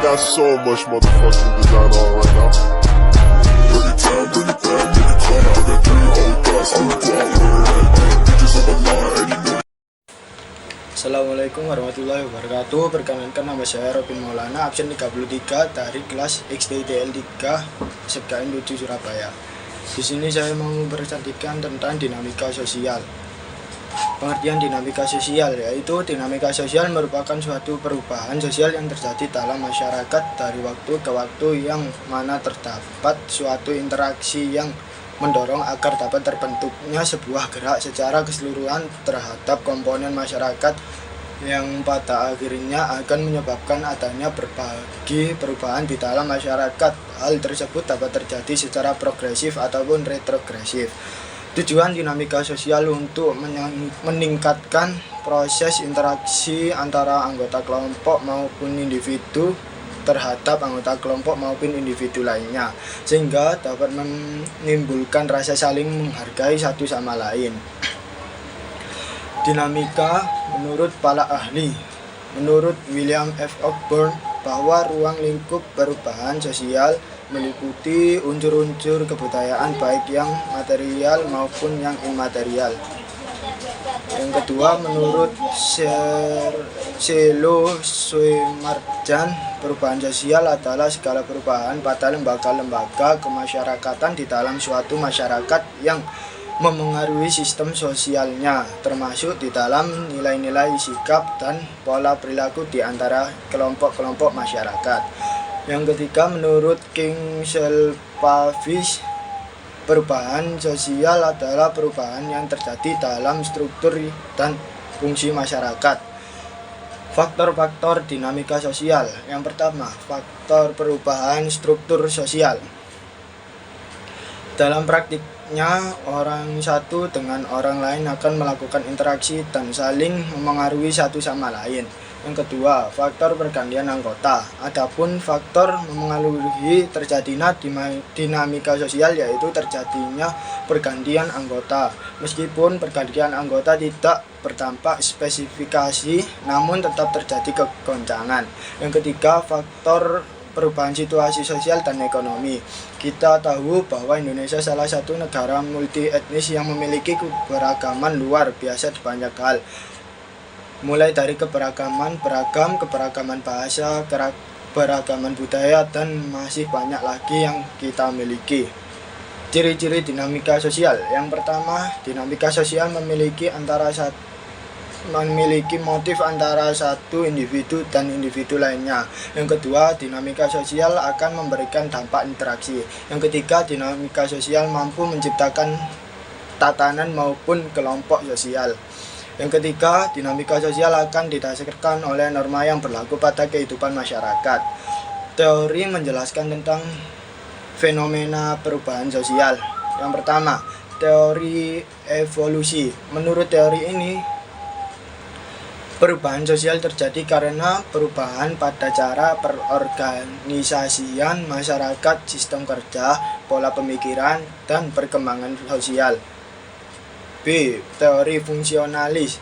got so much motherfucking design on right now. Bring it down, bring it back, make it clap. I got 3 old guys, I'm the guap, bitches on the line, and you know. Assalamualaikum warahmatullahi wabarakatuh. Perkenalkan, nama saya Robin Maulana, absen 33 dari kelas XDTL 3 SMKN 7 Surabaya. Di sini saya mau memperhatikan tentang dinamika sosial. Pengertian dinamika sosial yaitu dinamika sosial merupakan suatu perubahan sosial yang terjadi dalam masyarakat dari waktu ke waktu, yang mana terdapat suatu interaksi yang mendorong agar dapat terbentuknya sebuah gerak secara keseluruhan terhadap komponen masyarakat, yang pada akhirnya akan menyebabkan adanya berbagai perubahan di dalam masyarakat. Hal tersebut dapat terjadi secara progresif ataupun retrogresif. Tujuan dinamika sosial untuk meningkatkan proses interaksi antara anggota kelompok maupun individu terhadap anggota kelompok maupun individu lainnya, sehingga dapat menimbulkan rasa saling menghargai satu sama lain. Dinamika menurut para ahli. Menurut William F. Cockburn, bahwa ruang lingkup perubahan sosial meliputi unsur-unsur kebudayaan baik yang material maupun yang imaterial. Yang kedua, menurut Selo Swemarjan, perubahan sosial adalah segala perubahan pada lembaga-lembaga kemasyarakatan di dalam suatu masyarakat yang memengaruhi sistem sosialnya, termasuk di dalam nilai-nilai sikap dan pola perilaku di antara kelompok-kelompok masyarakat. Yang ketiga, menurut King Selpavish, perubahan sosial adalah perubahan yang terjadi dalam struktur dan fungsi masyarakat. Faktor-faktor dinamika sosial. Yang pertama, faktor perubahan struktur sosial. Dalam praktiknya, orang satu dengan orang lain akan melakukan interaksi dan saling memengaruhi satu sama lain. Yang kedua, faktor pergantian anggota. Adapun faktor memengaruhi terjadinya dinamika sosial yaitu terjadinya pergantian anggota. Meskipun pergantian anggota tidak berdampak spesifikasi, namun tetap terjadi kegoncangan. Yang ketiga, faktor perubahan situasi sosial dan ekonomi. Kita tahu bahwa Indonesia salah satu negara multi etnis yang memiliki keberagaman luar biasa di banyak hal, mulai dari keberagaman bahasa, keberagaman budaya, dan masih banyak lagi yang kita miliki. Ciri-ciri dinamika sosial. Yang pertama, dinamika sosial memiliki motif antara satu individu dan individu lainnya. Yang kedua, dinamika sosial akan memberikan dampak interaksi. Yang ketiga, dinamika sosial mampu menciptakan tatanan maupun kelompok sosial. Yang ketiga, dinamika sosial akan didasarkan oleh norma yang berlaku pada kehidupan masyarakat. Teori menjelaskan tentang fenomena perubahan sosial. Yang pertama, teori evolusi. Menurut teori ini, perubahan sosial terjadi karena perubahan pada cara perorganisasian masyarakat, sistem kerja, pola pemikiran, dan perkembangan sosial. B. Teori fungsionalis.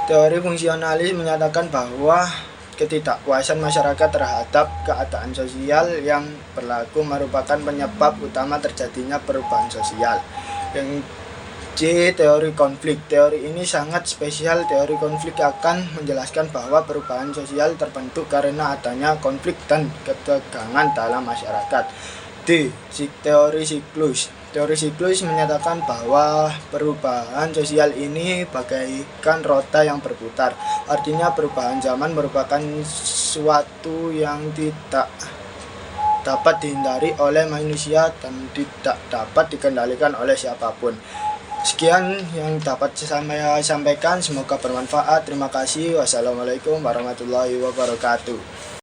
Teori fungsionalis menyatakan bahwa ketidakpuasan masyarakat terhadap keadaan sosial yang berlaku merupakan penyebab utama terjadinya perubahan sosial. Yang C. Teori konflik. Teori ini sangat spesial. Teori konflik akan menjelaskan bahwa perubahan sosial terbentuk karena adanya konflik dan ketegangan dalam masyarakat. D. Teori siklus. Teori siklus menyatakan bahwa perubahan sosial ini bagaikan roda yang berputar. Artinya perubahan zaman merupakan suatu yang tidak dapat dihindari oleh manusia dan tidak dapat dikendalikan oleh siapapun. Sekian yang dapat saya sampaikan, semoga bermanfaat. Terima kasih. Wassalamualaikum warahmatullahi wabarakatuh.